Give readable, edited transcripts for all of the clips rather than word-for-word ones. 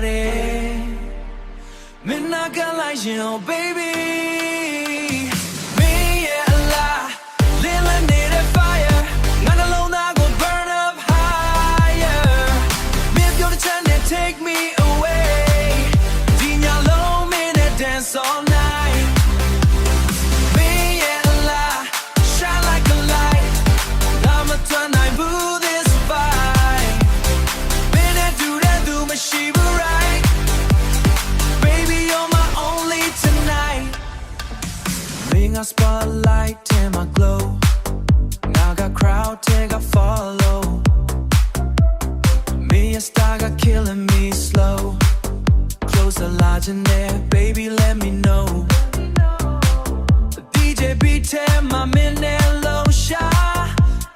yare. Minnaga like you, baby. Me yeah la, lila need a fire. Not alone, I go burn up higher. Maybe you're the time that take me away. Dinya low, me that dance all night. Me yeah la, shine like a light. I'ma turn I boo this fight. Me that do my shiva right. Baby, you're my only tonight. Ring a spotlight in my glow. Now got crowd, take a follow. Me a star got killing me slow. Close the lodge in there, baby, let me know. The DJ beat my minute low shot.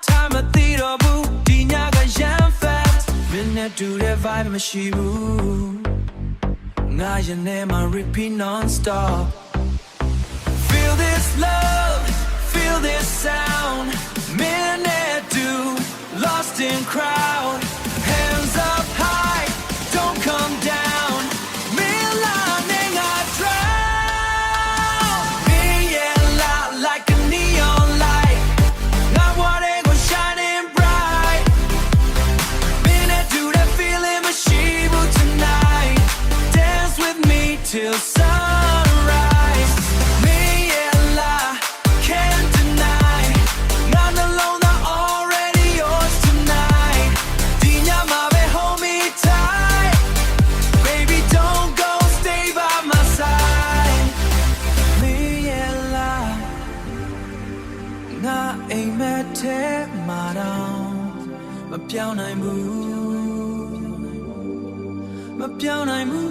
Time a theater boo, Dinya got jam fat. Minute do that vibe, my shibu. Now your name I repeat non-stop. Feel this love, feel this sound. Minute do, lost in crowd. Hands up high, don't come down. Milaning I drown. Me yeah la, like a neon light. Not what it was shining bright. Minute do that feeling my shibu tonight. Dance with me till sunrise. Me yeah la, can't deny. Not alone, I'm already yours tonight. Dinya mabe, hold me tight. Baby, don't go, stay by my side. Me yeah la, na ain't met my down. Ma piao nai mu, ma piao nai mu.